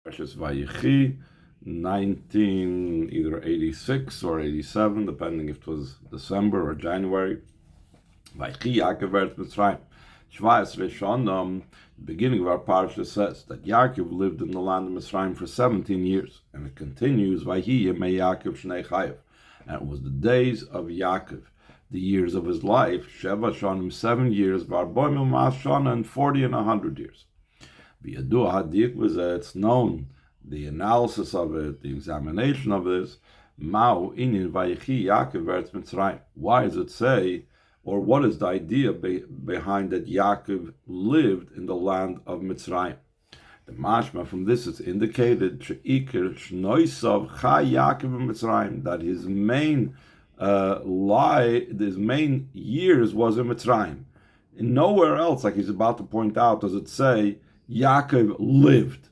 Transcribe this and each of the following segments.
Parshas Vayechi, 1986 or 87, depending if it was December or January. Vayechi Yaakov eretz Mitzrayim. Shvayis Rishon, the beginning of our parsha says that Yaakov lived in the land of Mitzrayim for 17 years, and it continues Vayehi Yemei Yaakov Shnei Chayev, and it was the days of Yaakov, the years of his life, Sheva Shonim, 7 years, Varboim U'Mas Shana, and 40 and 100 years. It's known, the analysis of it, the examination of this. Why does it say, or what is the idea behind that Yaakov lived in the land of Mitzrayim? The mashma from this is indicated that his main his main years was in Mitzrayim. And nowhere else, like he's about to point out, does it say Yaakov lived.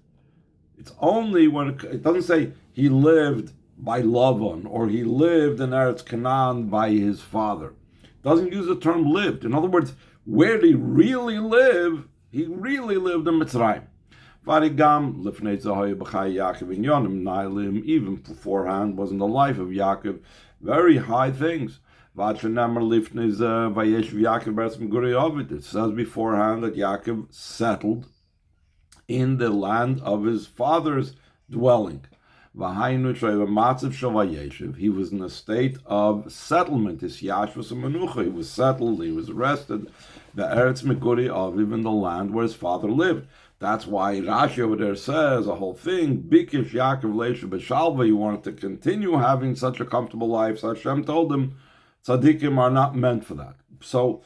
It's only when it doesn't say he lived by Lavan or he lived in Eretz Canaan by his father. It doesn't use the term lived. In other words, where did he really live? He really lived in Mitzrayim. Even beforehand was in the life of Yaakov very high things. It says beforehand that Yaakov settled in the land of his father's dwelling. He was in a state of settlement. He was settled, he was rested. In the land where his father lived. That's why Rashi over there says a whole thing, Bikish Yaakov Leisha B'Shalva, he wanted to continue having such a comfortable life. So Hashem told him, Tzaddikim are not meant for that. So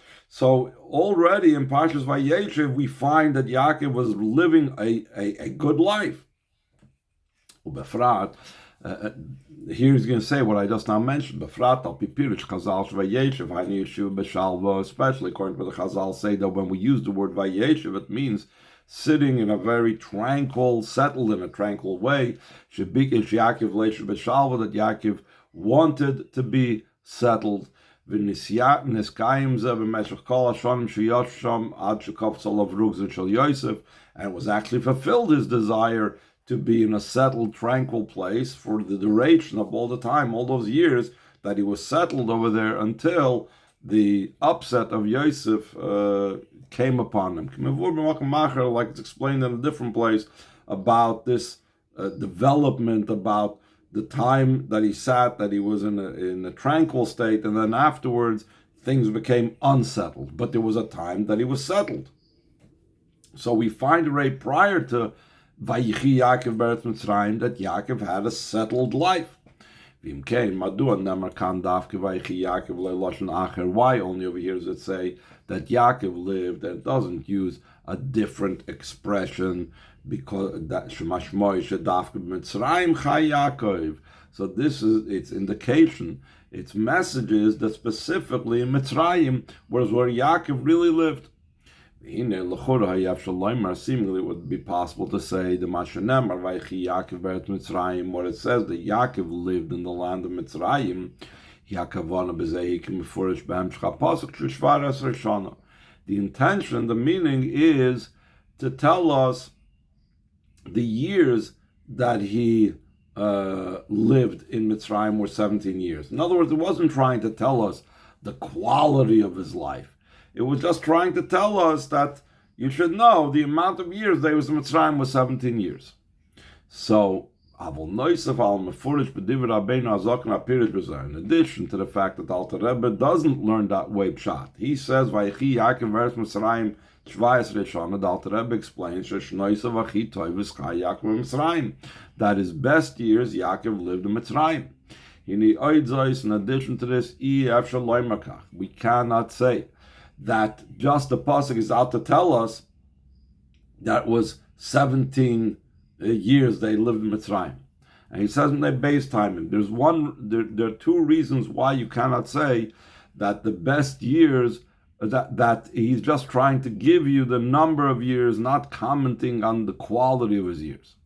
already in Parshas Vayechi, we find that Yaakov was living a good life. Ubefrat, here he's going to say what I just now mentioned. Befrat al pipirish Chazal Vayechi v'hani Yeshuv b'Shalva. Especially according to the Chazal say that when we use the word Vayechi, it means sitting in a very tranquil, settled in a tranquil way. Shebikish Yaakov leisha b'Shalva, that Yaakov wanted to be settled. And it was actually fulfilled his desire to be in a settled, tranquil place for the duration of all the time, all those years that he was settled over there until the upset of Yosef came upon him. Like it's explained in a different place about this development, about the time that he sat, that he was in a tranquil state, and then afterwards things became unsettled. But there was a time that he was settled. So we find right prior to Vayechi Yaakov Beretz Mitzrayim that Yaakov had a settled life. Why only over here does it say that Yaakov lived, and it doesn't use a different expression, because that Shemash Moshe Dafka Mitzrayim Chai Yaakov. So this is its indication, its messages that specifically in Mitzrayim was where Yaakov really lived. Seemingly it would be possible to say the Mashanemar Vayechi Yaakov Beretz Mitzrayim, where it says that Yaakov lived in the land of Mitzrayim. The intention, the meaning is to tell us the years that he lived in Mitzrayim were 17 years. In other words, it wasn't trying to tell us the quality of his life. It was just trying to tell us that you should know the amount of years that he was in Mitzrayim was 17 years. So, in addition to the fact that Alter Rebbe doesn't learn that way pshat, he says, Vayechi Yaakov Beretz Mitzrayim Shvayis Rishon, the Alter Rebbe explains that his best years Yaakov lived in Mitzrayim. In addition to this, we cannot say that just the pasuk is out to tell us that was 17 years they lived in Mitzrayim. And he says in their base timing, there are two reasons why you cannot say that the best years, that he's just trying to give you the number of years, not commenting on the quality of his years.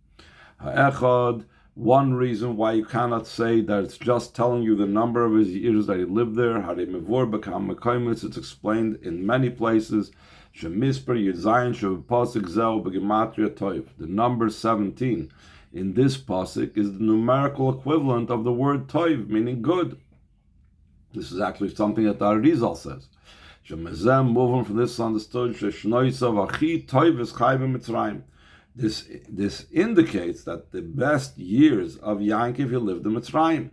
Ha'echad, one reason why you cannot say that it's just telling you the number of his years that he lived there. It's explained in many places. The number 17 in this pasuk is the numerical equivalent of the word toiv, meaning good. This is actually something that the Arizal says. Moving from this understood, this indicates that the best years of Yaakov he lived in Mitzrayim.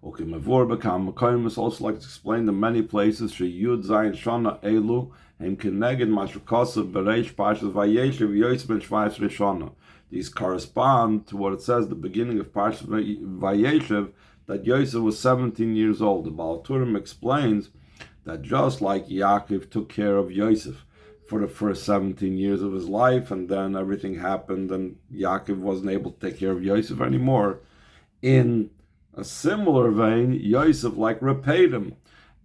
Okay, Mavor become Mekayim also like to explain in many places. Yud Zayin Shana Elu and Keneged Mashukasa Bereish Parshas Vayechi V'Yoyis Ben Shvayis Rishana. These correspond to what it says the beginning of Parshas Vayechi, that Yosef was 17 years old. The Baal Turim explains that just like Yaakov took care of Yosef for the first 17 years of his life, and then everything happened, and Yaakov wasn't able to take care of Yosef anymore, in a similar vein, Yosef repaid him.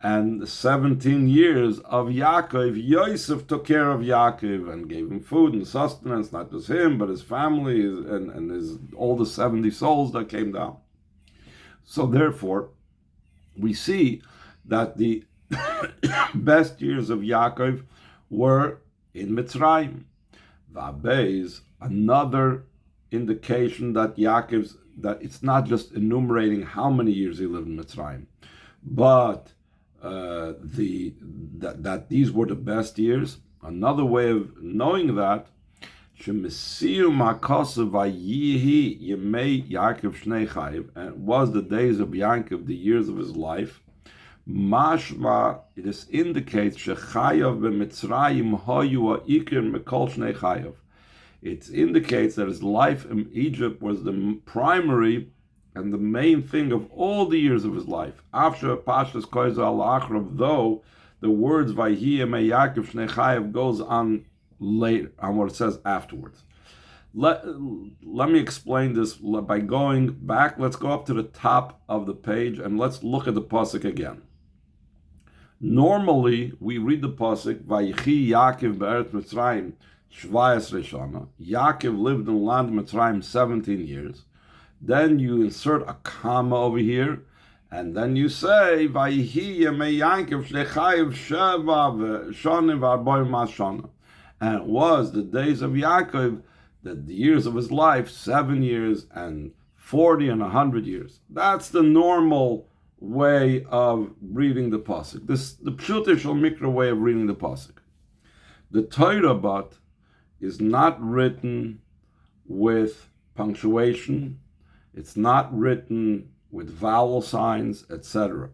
And the 17 years of Yaakov, Yosef took care of Yaakov and gave him food and sustenance, not just him, but his family and his all the 70 souls that came down. So therefore, we see that the best years of Yaakov were in Mitzrayim. Va'beis, another indication that that it's not just enumerating how many years he lived in Mitzrayim, but that these were the best years. Another way of knowing that, and it was the days of Yaakov, the years of his life. Mashma, this indicates it indicates that his life in Egypt was the primary and the main thing of all the years of his life. After Pashas Koiz al-Achrav, though the words Vayhi Yemei Yaakov Shnei Chayav goes on later, on what it says afterwards. Let me explain this by going back. Let's go up to the top of the page and let's look at the pasuk again. Normally, we read the pasuk, Vayechi Yaakov be'eretz Mitzrayim Shvayas Rishana. Yaakov lived in the land of Mitzrayim 17 years. Then you insert a comma over here, and then you say, Vayehi Yemei Yaakov Shnei Chayav Sheva V'Shanim V'Arboim Mashana. And it was the days of Yaakov, that the years of his life, 7 years and 40 and 100 years. That's the normal way of reading the pasuk. The Pshutei Shel Mikra way of reading the pasuk. The Torah but is not written with punctuation. It's not written with vowel signs, etc.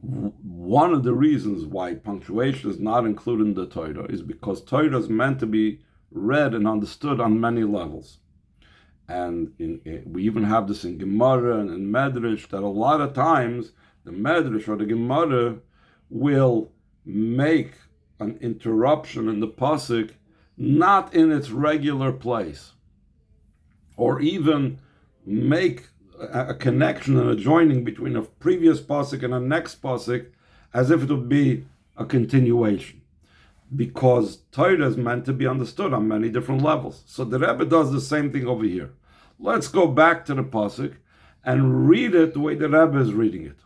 One of the reasons why punctuation is not included in the Torah is because Torah is meant to be read and understood on many levels. And we even have this in Gemara and in Medrash, that a lot of times the Medrash or the Gemara will make an interruption in the pasuk not in its regular place, or even make a connection and a joining between a previous pasuk and a next pasuk as if it would be a continuation, because Torah is meant to be understood on many different levels. So the Rebbe does the same thing over here. Let's go back to the pasuk and read it the way the Rebbe is reading it.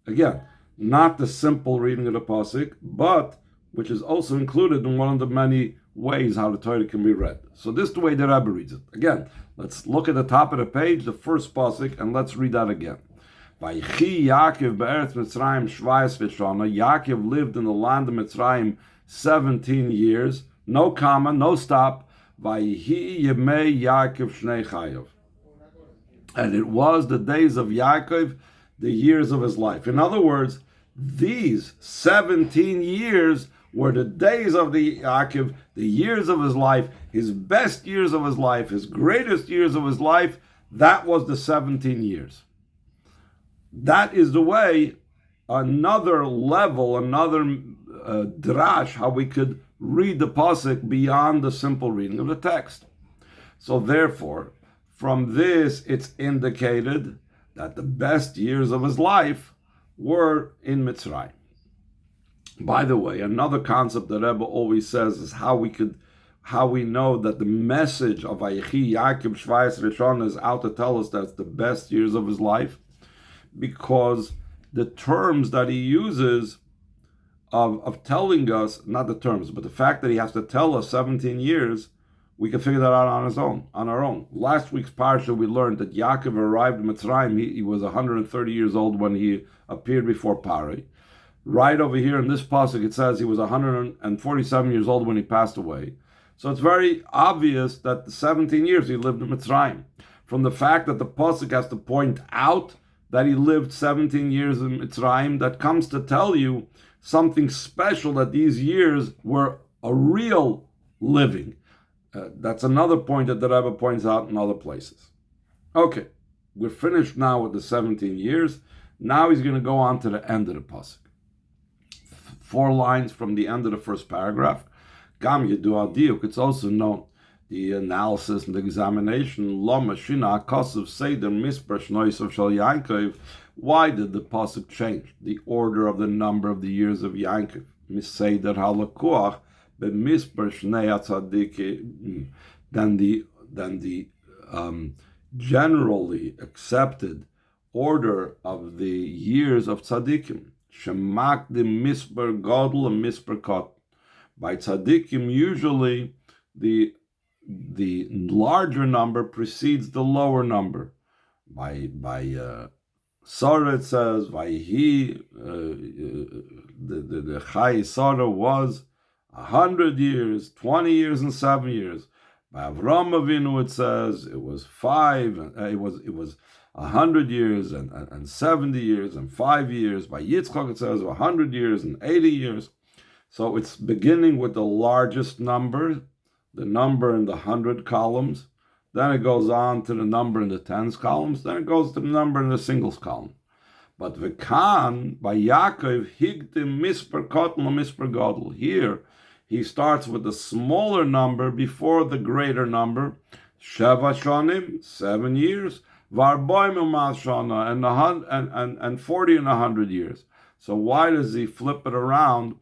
Again, not the simple reading of the pasuk, but which is also included in one of the many ways how the Torah can be read. So this is the way the Rebbe reads it. Again, let's look at the top of the page, the first pasuk, and let's read that again. Vayechi Yaakov be'eretz Mitzrayim shvayis v'shana. Yaakov lived in the land of Mitzrayim 17 years, no comma, no stop. Vayehi Yemei Yaakov Shnei Chayav. And it was the days of Yaakov, the years of his life. In other words, these 17 years were the days of the Yaakov, the years of his life, his best years of his life, his greatest years of his life. That was the 17 years. That is the way, another level, another drash, how we could read the pasuk beyond the simple reading of the text. So therefore, from this, it's indicated that the best years of his life were in Mitzrayim. By the way, another concept that Rebbe always says is how we know that the message of Vayechi Yaakov Shvayis Rishon is out to tell us that's the best years of his life, because the terms that he uses of telling us, not the terms, but the fact that he has to tell us 17 years we can figure that out on our own. Last week's parsha, we learned that Yaakov arrived in Mitzrayim. He was 130 years old when he appeared before Parai. Right over here in this pasuk, it says he was 147 years old when he passed away. So it's very obvious that the 17 years he lived in Mitzrayim. From the fact that the pasuk has to point out that he lived 17 years in Mitzrayim, that comes to tell you something special, that these years were a real living. That's another point that the Rebbe points out in other places. Okay, we're finished now with the 17 years. Now he's going to go on to the end of the pasuk. 4 lines from the end of the first paragraph. Gam Yedu Diuk, it's also known, the analysis and the examination, Lama Shina Kosev Seder Misper Shnoisav Shal Yaakov. Why did the pasuk change the order of the number of the years of Yaakov? Miseder Halakuach b'Misper Shnei Tzaddik, than the generally accepted order of the years of tzaddikim. Shemak the misper gadol and misper kot. By tzaddikim, usually the larger number precedes the lower number. By Sarah it says Vayechi, the Chai Sarah was 100 years, 20 years, and 7 years. By Avram Avinu it says it was 100 years and 70 years and 5 years. By Yitzchak it says 100 years and 80 years. So it's beginning with the largest number, the number in the 100 columns. Then it goes on to the number in the tens columns. Then it goes to the number in the singles column. But V'kan, by Yaakov, higdim misper kotel misper gadol. Here, he starts with the smaller number before the greater number. Sheva shonim, 7 years. Varboim shana, and 40 and 100 years. So why does he flip it around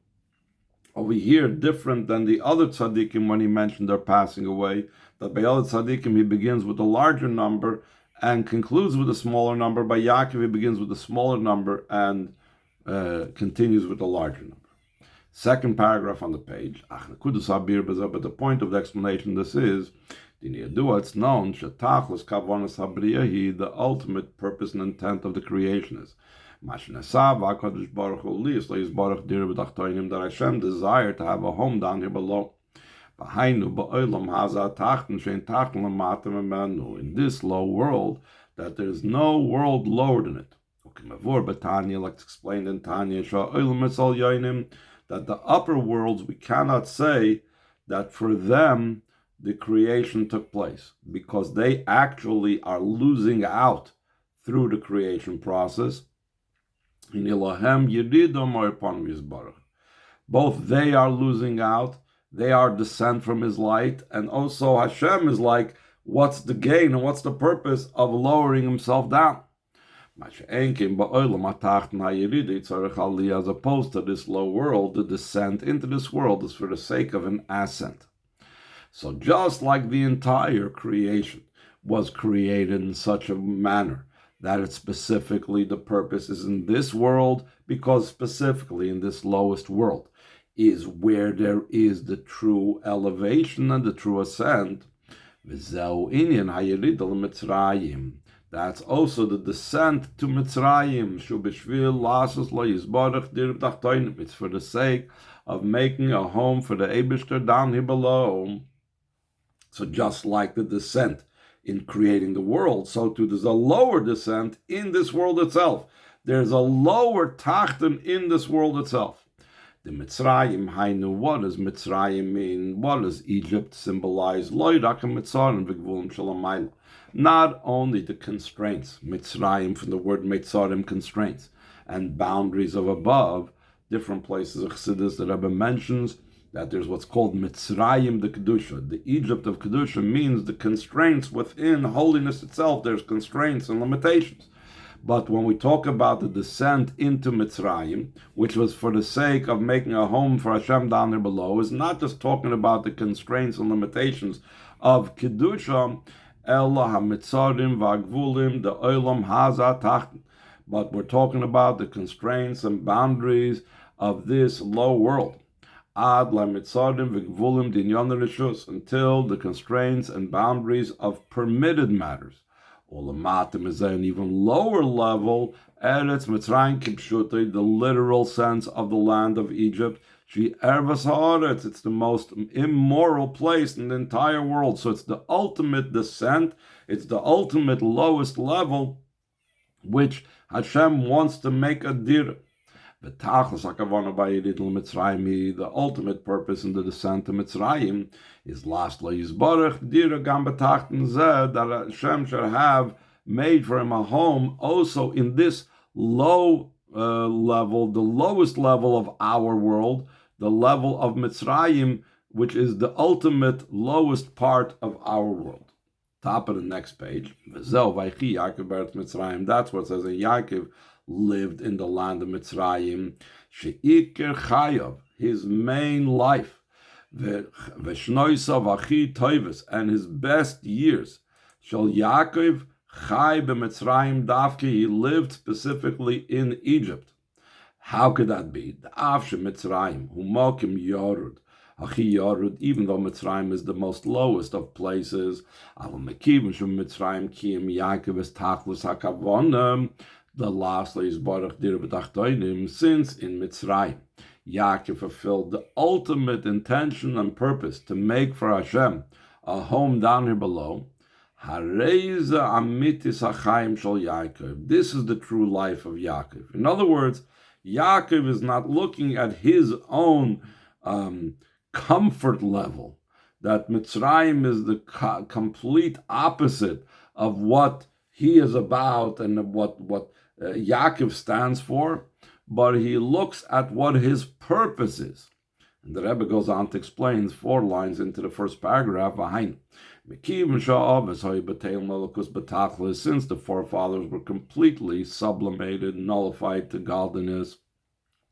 over here, different than the other tzaddikim when he mentioned their passing away? That by other tzaddikim he begins with a larger number and concludes with a smaller number. By Yaakov he begins with a smaller number and continues with a larger number. Second paragraph on the page. But the point of the explanation this is, it's known the ultimate purpose and intent of the creation is that Hashem desired to have a home down here below. In this low world, that there is no world lower than it. Like it's explained in Tanya, that the upper worlds, we cannot say that for them the creation took place, because they actually are losing out through the creation process. Both they are losing out, they are descent from his light, and also Hashem is like, what's the gain and what's the purpose of lowering himself down? As opposed to this low world, the descent into this world is for the sake of an ascent. So just like the entire creation was created in such a manner that it's specifically the purpose is in this world, because specifically in this lowest world is where there is the true elevation and the true ascent. That's also the descent to Mitzrayim. It's for the sake of making a home for the Eibishter down here below. So just like the descent in creating the world, so too there's a lower descent in this world itself. There's a lower tachten in this world itself. The Mitzrayim, Hainu, what does Mitzrayim mean? What does Egypt symbolize? Not only the constraints, Mitzrayim from the word Mitzarim, constraints, and boundaries of above, different places of Chassidus that Rebbe mentions, that there's what's called Mitzrayim the Kedusha. The Egypt of Kedusha means the constraints within holiness itself. There's constraints and limitations. But when we talk about the descent into Mitzrayim, which was for the sake of making a home for Hashem down there below, is not just talking about the constraints and limitations of Kedusha, Ella HaMitzarim V'Agvulim, the Olam Haza Tachten. But we're talking about the constraints and boundaries of this low world. Ad lamitzarim v'gvulim dinyan rishus, until the constraints and boundaries of permitted matters. Ulamatim is an even lower level, Eretz Mitzrayim kipshutai, the literal sense of the land of Egypt. She ervas haaretz, it's the most immoral place in the entire world. So it's the ultimate descent, it's the ultimate lowest level, which Hashem wants to make a dir. The ultimate purpose in the descent to Mitzrayim is lastly Yisbarach Dira Gam B'Tachten Zeh, that Hashem should have made for him a home also in this low level, the lowest level of our world, the level of Mitzrayim, which is the ultimate lowest part of our world. Top of the next page. Vayechi Yaakov be'eretz Mitzrayim. That's what it says in Yaakov lived in the land of Mitzrayim. She'ikir chayav, his main life, v'shnoisav achi toivus, and his best years. Shall Yaakov chai b'Mitzrayim davke, he lived specifically in Egypt. How could that be? The Av Mitzrayim, humokim yorud, achi yorud, even though Mitzrayim is the most lowest of places, aval mekivim shem Mitzrayim kiyim Yaakov es tachlus hakavonim, the lastly is Baruch Dir B'Tachtoinim, since in Mitzrayim, Yaakov fulfilled the ultimate intention and purpose to make for Hashem a home down here below. Hareza Amitis Achayim Shal Yaakov. This is the true life of Yaakov. In other words, Yaakov is not looking at his own comfort level, that Mitzrayim is the complete opposite of what he is about and what Yaakov stands for, but he looks at what his purpose is. And the Rebbe goes on to explain 4 lines into the first paragraph. Since the forefathers were completely sublimated, nullified to godliness,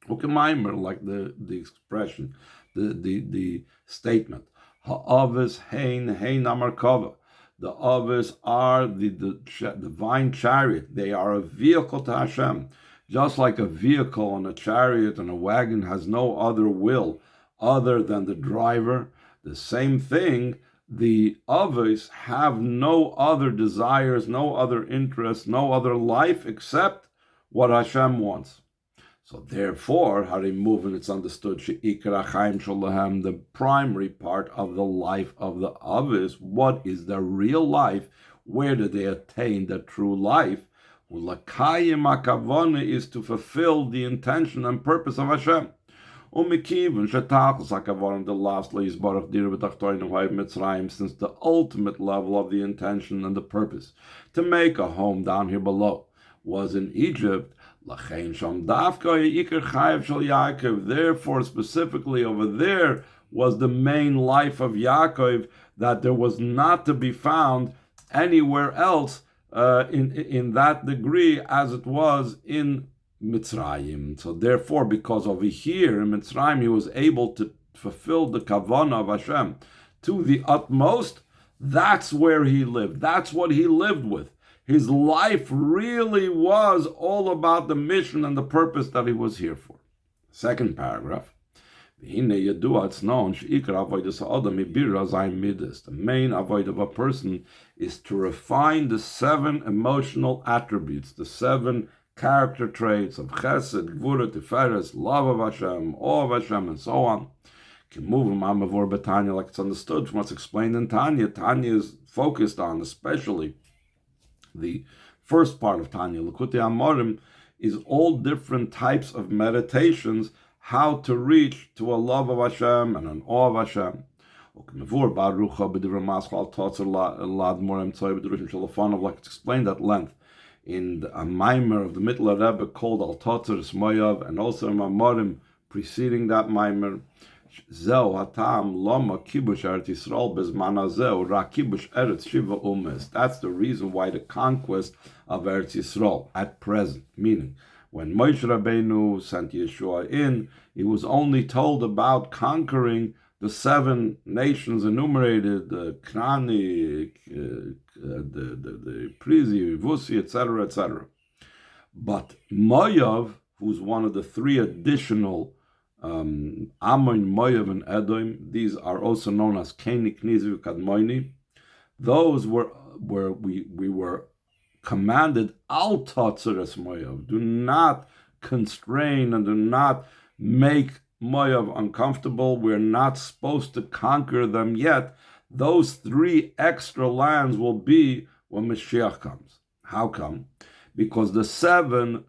like the expression, the statement, ha'avis hein amarkava. The Avos are the divine chariot. They are a vehicle to Hashem. Just like a vehicle and a chariot and a wagon has no other will other than the driver, the same thing, the Avos have no other desires, no other interests, no other life except what Hashem wants. So therefore, Harimuv, and it's understood, the primary part of the life of the Avos, what is their real life? Where do they attain their true life? Is to fulfill the intention and purpose of Hashem. The lastly is Baruch Dir Mitzrayim, since the ultimate level of the intention and the purpose to make a home down here below was in Egypt. Therefore, specifically over there was the main life of Yaakov, that there was not to be found anywhere else in that degree as it was in Mitzrayim. So therefore, because over here in Mitzrayim he was able to fulfill the kavanah of Hashem to the utmost, that's where he lived. That's what he lived with. His life really was all about the mission and the purpose that he was here for. Second paragraph. It's known, the main avoid of a person is to refine the 7 emotional attributes, the 7 character traits of chesed, gvura, tiferes, love of Hashem, awe of Hashem, and so on. Like it's understood from what's explained in Tanya. Tanya is focused on, especially the first part of Tanya, Likutei Amorim, is all different types of meditations, how to reach to a love of Hashem and an awe of Hashem. Like it's explained at length in a Maamar of the Mittler Rebbe called Al Totzer Smoyav, and also in Amorim preceding that Maamar. That's the reason why the conquest of Eretz Yisrael at present, meaning when Moshe Rabbeinu sent Yeshua in, he was only told about conquering the 7 nations enumerated, the Knani, the Prizi, Vusi, etc., etc. But Moav, who's one of the 3 additional Ammon, Moav, and Edom. These are also known as Keni, Knizi, Kadmoini. Those were where we were commanded al tatzeres Moav. Do not constrain and do not make Moav uncomfortable. We're not supposed to conquer them yet. Those 3 extra lands will be when Mashiach comes. How come? Because the 7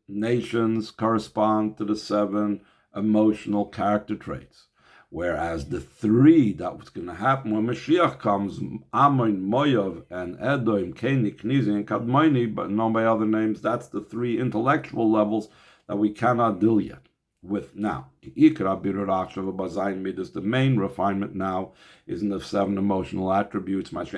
nations correspond to the 7 emotional character traits. Whereas the 3 that was going to happen when Mashiach comes, Ammon, Moav, and Edom, Keni, Knizi, and Kadmoni, but known by other names, that's the 3 intellectual levels that we cannot deal yet with now. The main refinement now is in the 7 emotional attributes, love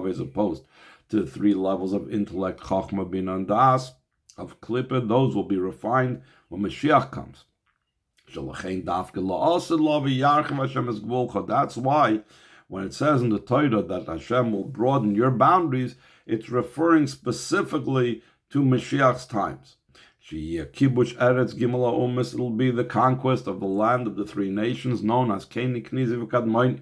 as opposed to the 3 levels of intellect, Chachma, Bina, and Das, of Klippah. Those will be refined when Mashiach comes. That's why when it says in the Torah that Hashem will broaden your boundaries, it's referring specifically to Mashiach's times. It'll be the conquest of the land of the 3 nations known as Keni, Knizi, Kadmoni.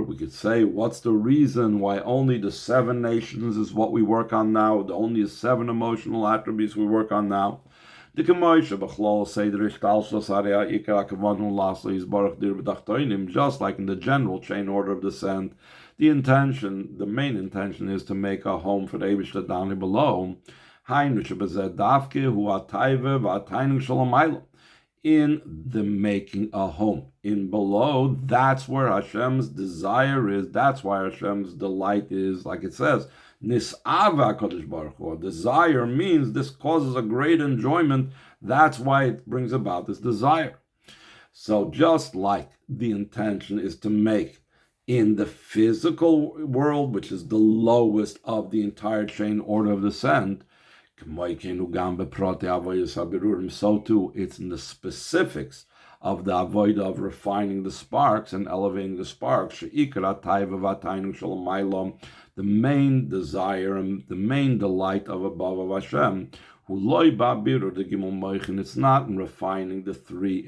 We could say, what's the reason why only the 7 nations is what we work on now, the only 7 emotional attributes we work on now? Just like in the general chain order of descent, the main intention is to make a home for the Eibishter down here below. In the making a home. In below, that's where Hashem's desire is. That's why Hashem's delight is, like it says, Nis'ava Kodesh Baruch Hu. Desire means this causes a great enjoyment. That's why it brings about this desire. So just like the intention is to make in the physical world, which is the lowest of the entire chain order of descent, so too, it's in the specifics of the avodah of refining the sparks and elevating the sparks. The main desire and the main delight of above of Hashem. It's not in refining the 3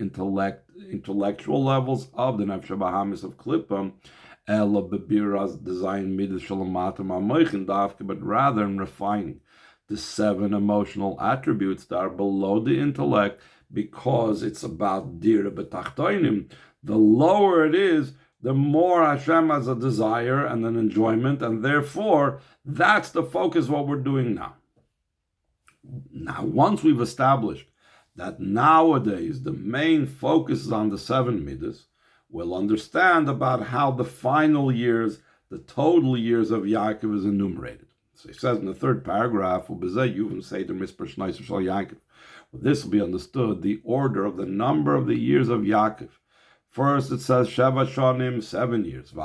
intellectual levels of the Nefesh Bahamis of Klippah, but rather in refining the 7 emotional attributes that are below the intellect, because it's about dira b'tachtoinim. The lower it is, the more Hashem has a desire and an enjoyment, and therefore that's the focus of what we're doing now. Now, once we've established that nowadays the main focus is on the 7 midas, we'll understand about how the final years, the total years of Yaakov is enumerated. So he says in the 3rd paragraph, this will be understood, the order of the number of the years of Yaakov. First it says Sheva Shonim, 7 years, and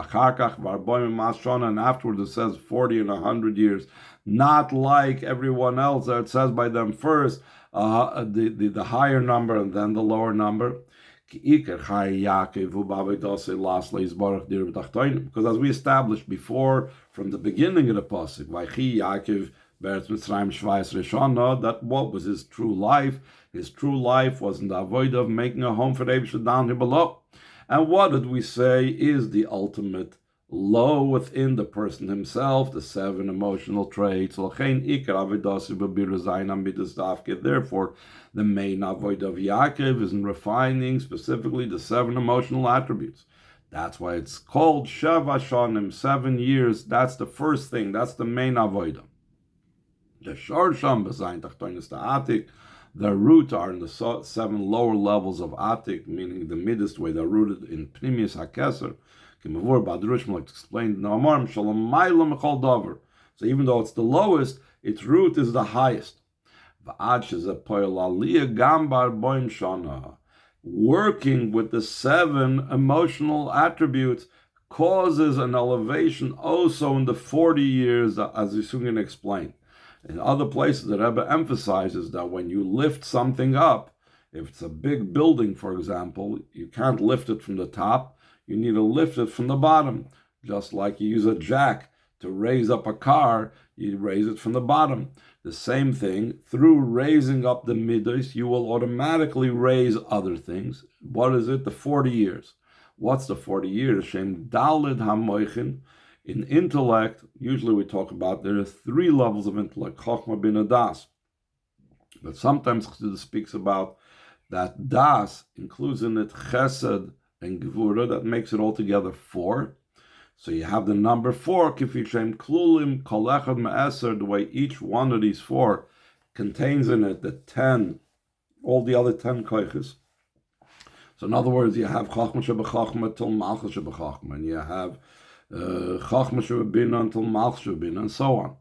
afterwards it says 40 and 100 years. Not like everyone else that it says by them first the higher number and then the lower number. Because as we established before, from the beginning of the pasuk, Vayechi Yaakov be'eretz Mitzrayim shvayis rishona, that what was his true life? His true life was in the avodah of making a home for the Eibishter down here below. And what did we say is the ultimate low within the person himself, the 7 emotional traits. Therefore, the main avodah of Yaakov is in refining specifically the 7 emotional attributes. That's why it's called Sheva Shonim, 7 years. That's the first thing. That's the main avodah. The Shorsham B'zayin Tachtonis Atik. The roots are in the 7 lower levels of Atik, meaning the middest way. They're rooted in Pnimius HaKeser. Like explained, so even though it's the lowest, its root is the highest. Working with the 7 emotional attributes causes an elevation also in the 40 years, as we soon going to explain. In other places, the Rebbe emphasizes that when you lift something up, if it's a big building, for example, you can't lift it from the top. You need to lift it from the bottom. Just like you use a jack to raise up a car, you raise it from the bottom. the same thing, through raising up the midos, you will automatically raise other things. What is it? The 40 years. What's the 40 years? Shem dalid hamoichin. In intellect, usually we talk about there are 3 levels of intellect, Chochmah bin Das. But sometimes Chassidus speaks about that Das includes in it Chesed and Gevura, that makes it altogether 4. So you have the number 4, Kifi Shem Klulim, Kol Echad Me'eser, the way each one of these 4 contains in it the 10, all the other 10 koiches. So in other words, you have Chochmah Shebechachmah till Malchus Shebechachmah, and you have Chochmah Shebebina until Malchus Shebebina, and so on.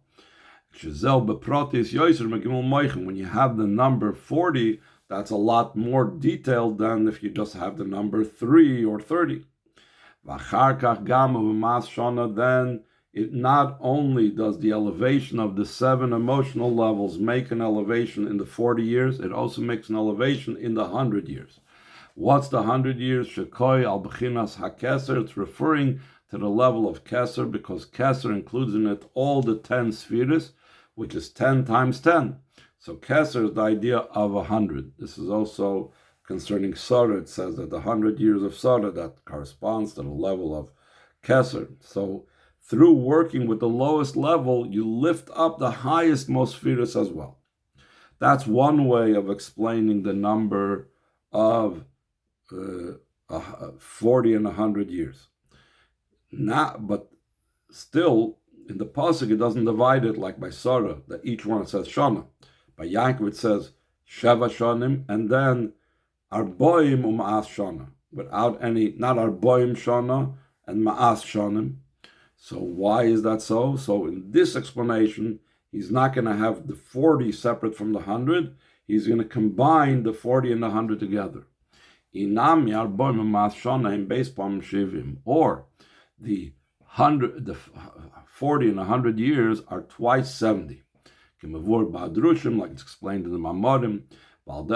When you have the number 40, that's a lot more detailed than if you just have the number 3 or 30. Then it not only does the elevation of the 7 emotional levels make an elevation in the 40 years, it also makes an elevation in the 100 years. What's the 100 years? Shekoi al Bechinas HaKeser. It's referring to the level of Keser, because Keser includes in it all the 10 spheres, which is 10 times 10. So Keser is the idea of 100. This is also concerning Sarah. It says that the 100 years of Sarah, that corresponds to the level of Keser. So through working with the lowest level, you lift up the highest most spheres as well. That's one way of explaining the number of 40 and 100 years. But still, in the pasuk, it doesn't divide it like by Sarah, that each one says Shana. By Yaakov, it says Sheva Shanim, and then Arboim Ma'as Shana, without any, not Arboim Shana and Ma'as Shanim. So why is that so? So in this explanation, he's not going to have the 40 separate from the 100. He's going to combine the 40 and the 100 together. Inami Arboim Ma'as Shana in base Pam Shivim, or the 40 and 100 years are twice 70. Like it's explained in the Maamarim, like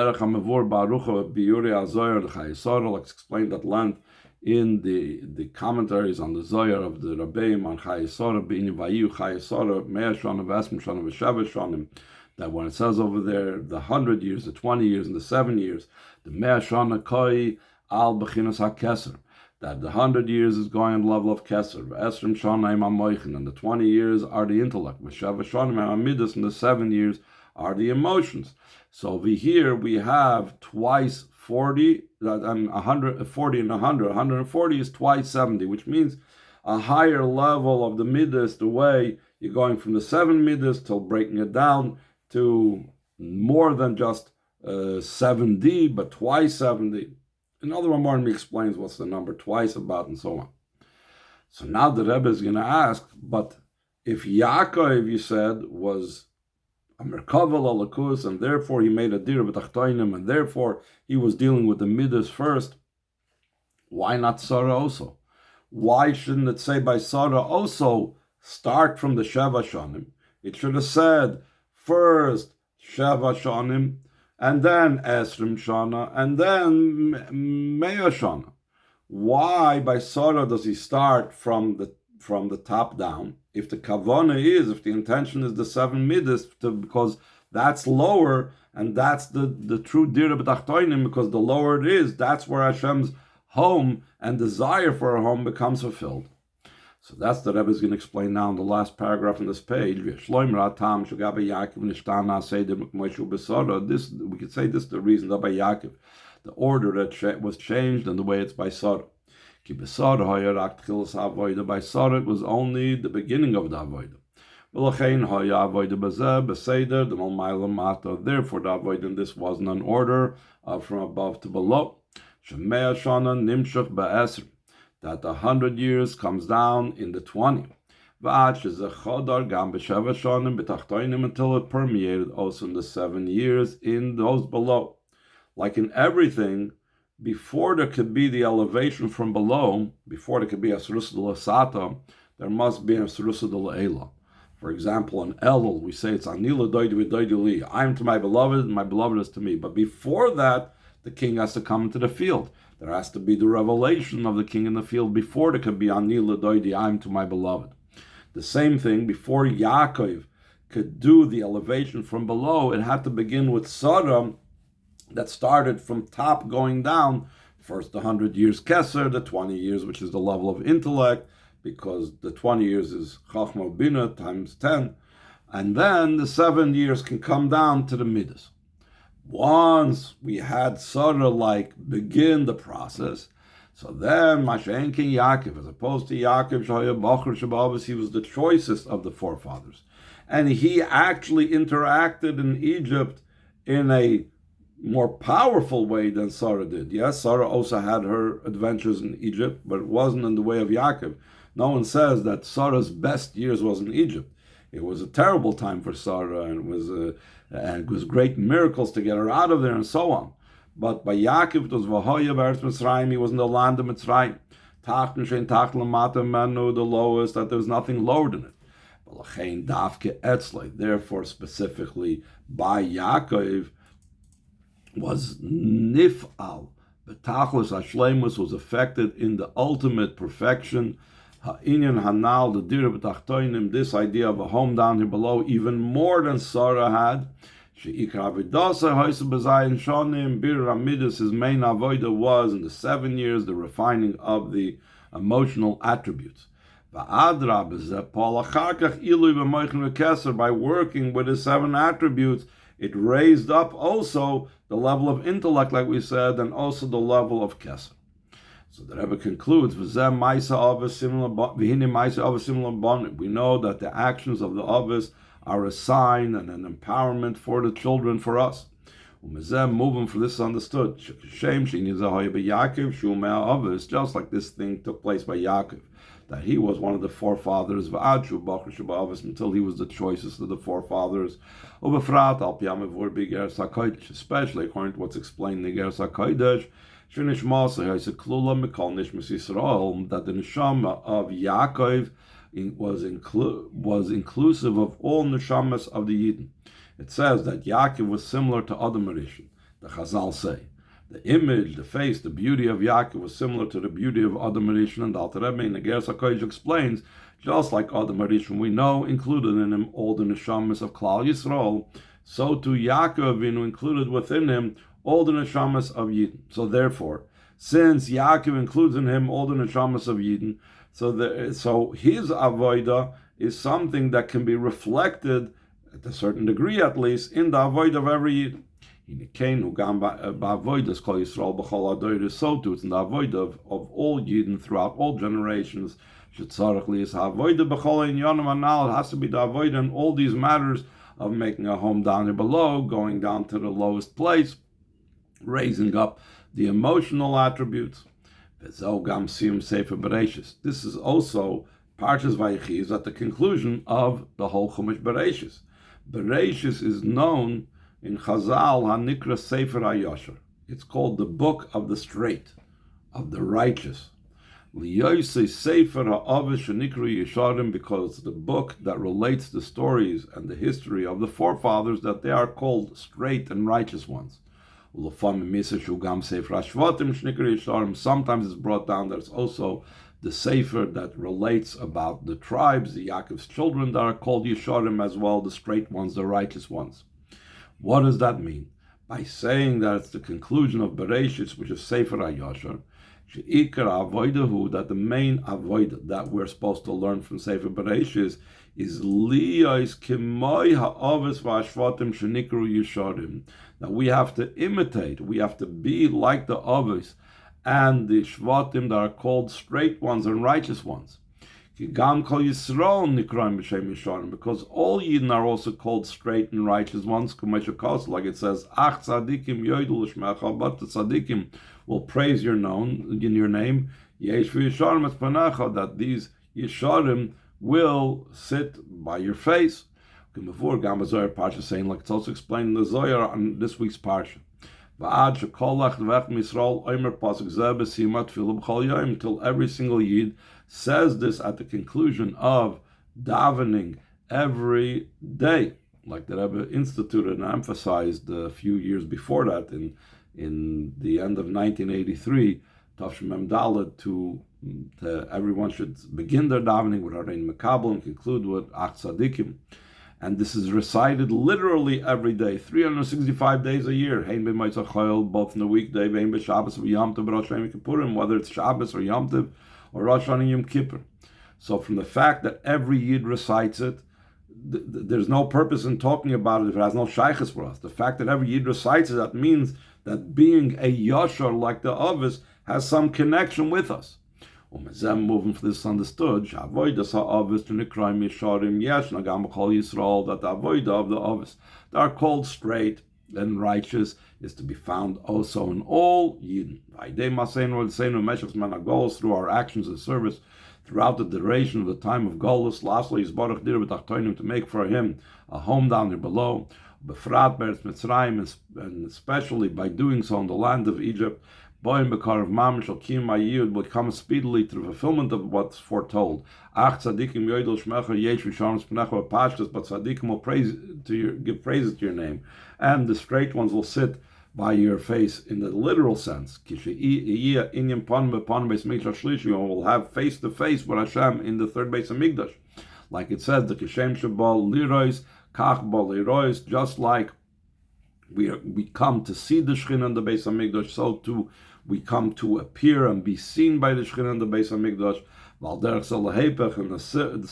it's explained at length in the commentaries on the Zohar of the Rabbeim on Chayesora, that when it says over there the 100 years, the 20 years, and the 7 years, the Mea Shana Koi al Bechinas HaKeser, that the 100 years is going on the level of Keser, Esrim Shana Moichin, and the 20 years are the intellect, Sheva Shana Midas, and the 7 years are the emotions. So over here we have twice 40, and 140 and 100. 140 is twice 70, which means a higher level of the Midas, the way you're going from the 7 Midas till breaking it down to more than just 70, but twice 70. Another Maamar explains what's the number twice about, and so on. So now the Rebbe is going to ask, but if Yaakov, you said, was a Merkavel Alakus, and therefore he made a Dir B'Tachtoinim, and therefore he was dealing with the Midas first, why not Sarah also? Why shouldn't it say by Sarah also start from the Sheva Shanim? It should have said first Sheva Shanim, and then Esrim Shana, and then Mea Shana. Why by Sarah does he start from the top down? If the kavana is, if the intention is the 7 midas, because that's lower, and that's the true dira b'tachtoinim, because the lower it is, that's where Hashem's home and desire for a home becomes fulfilled. So that's the Rebbe is going to explain now in the last paragraph on this page. This, we could say this is the reason that by Yaakov, the order that was changed and the way it's by Sarah. By Sarah it was only the beginning of the Avodah. Therefore the Avodah in this wasn't an order from above to below. That the 100 years comes down in the 20. Until it permeated also in the 7 years in those below. Like in everything, before there could be the elevation from below, before there could be a Surusa de la Sata, there must be a Surusa de la Eila. For example, in Elul, we say it's Anila Doidi Doidi Li. I am to my beloved, and my beloved is to me. But before that, the king has to come into the field. There has to be the revelation of the king in the field before there could be Anila Doidi, I am to my beloved. The same thing, before Yaakov could do the elevation from below, it had to begin with Sarah that started from top going down. First the 100 years Keser, the 20 years, which is the level of intellect, because the 20 years is Chachma Bina times 10. And then the 7 years can come down to the Midas. Once we had Sarah begin the process, so then Mashen King Yaakov, as opposed to Yaakov Shaya Bachar Shabbat, he was the choicest of the forefathers. And he actually interacted in Egypt in a more powerful way than Sarah did. Yes, Sarah also had her adventures in Egypt, but it wasn't in the way of Yaakov. No one says that Sarah's best years was in Egypt. It was a terrible time for Sarah, and it was great miracles to get her out of there and so on. But by Yaakov, it was Vahoya Beretz Mitzrayim, he was in the land of Mitzrayim. Tachten Shein Tachlan Mata Menu, the lowest, that there was nothing lower than it. Therefore, specifically by Yaakov, was Nif'al. Betachlis Hashlemus was affected in the ultimate perfection. Ha'inyan Hanal, the Dira B'tachtoinim, this idea of a home down here below, even more than Sarah had. She'ikra V'dasa Haisa B'zayin Shonim, Bir Ramidus, his main avodah was, in the 7 years, the refining of the emotional attributes. V'adra B'zeh Paul Acharkach Ilui B'moichin V'keser, by working with his 7 attributes, it raised up also the level of intellect, like we said, and also the level of Keser. So the Rebbe concludes, we know that the actions of the Avos are a sign and an empowerment for the children, for us. Moving for this is understood. Just like this thing took place by Yaakov, that he was one of the forefathers until he was the choicest of the forefathers, especially according to what's explained in the Ger HaKodesh, that the neshama of Yaakov was inclusive of all neshamas of the Yidden. It says that Yaakov was similar to Adam Rishon. The Chazal say the image, the face, the beauty of Yaakov was similar to the beauty of Adam Rishon, and the Alter Rebbe in the Ger HaKodesh explains, just like Adam Rishon, we know included in him all the neshamas of Klal Yisrael, so too Yaakov included within him all the neshamas of Yidden. So therefore, since Yaakov includes in him all the neshamas of Yidden, so his avodah is something that can be reflected, at a certain degree at least, in the avodah of every Yidden. So too, it's in the avodah of all Yidden throughout all generations. It has to be the avodah in all these matters of making a home down here below, going down to the lowest place, raising up the emotional attributes. This is also Parshas Vayechi is at the conclusion of the whole Chumash Bereshis. Bereshis is known in Chazal Hanikra Sefer HaYosher. It's called the book of the straight, of the righteous. Liyosei Sefer HaAvish Hanikra Yesharim, because it's the book that relates the stories and the history of the forefathers, that they are called straight and righteous ones. Sometimes it's brought down that it's also the Sefer that relates about the tribes, the Yaakov's children that are called Yesharim as well, the straight ones, the righteous ones. What does that mean? By saying that it's the conclusion of Bereshit, which is Sefer HaYosher, that the main avodah that we're supposed to learn from Sefer Bereshit is liyos k'moi ha'avis v'ashvatim shenikru yesharim. That we have to imitate, we have to be like the avis and the shvatim that are called straight ones and righteous ones. Because all Yidden are also called straight and righteous ones, like it says, but the tzaddikim will praise your name, that these Yesharim will sit by your face. Before Gamba Zohar Parsha saying, like it's also explained in the Zohar on this week's Parsha. Until every single Yid says this at the conclusion of davening every day, like the Rebbe instituted and emphasized a few years before that in the end of 1983, Tafshim Mem Dalet, to everyone should begin their davening with Harein Mekabel and conclude with Ach Tzadikim. And this is recited literally every day, 365 days a year. Both in the weekday, whether it's Shabbos or Yom Tov or Rosh Hashanah Yom Kippur. So from the fact that every Yid recites it, there's no purpose in talking about it if it has no shaykhs for us. The fact that every Yid recites it, that means that being a Yashar like the Avis has some connection with us. Moving for this understood, that the avodah of the Avis that are called straight and righteous is to be found also in all Yidden. Through our actions and service throughout the duration of the time of Golus, lastly, to make for him a home down there below, and especially by doing so in the land of Egypt, Boim Bekar of Maamar shall Yud will come speedily to the fulfillment of what's foretold. Ach tzadikim yoidel shmecha yesh v'sharms pnecha pashtas, but tzadikim will give praises to your name, and the straight ones will sit by your face in the literal sense. Will have face to face with Hashem in the third base of Mikdash, like it says the Kishem Shabal Lirois Kach Bal Lirois, just like we come to see the Shekhinah in the base of Mikdash, so too we come to appear and be seen by the Shekhinah in the base of Mikdash. And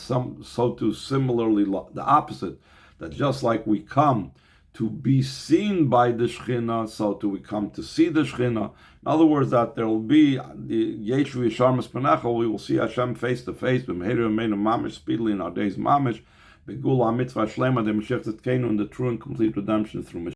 so too similarly the opposite, that just like we come to be seen by the Shekhinah, so too we come to see the Shekhinah. In other words, that there will be the Yeshu Yisharmas Panecha, we will see Hashem face to face, speedily in our days Mamish, Begula Mitzvah Shlema, the Mashiach Tzidkenu, in the true and complete redemption through Mashiach.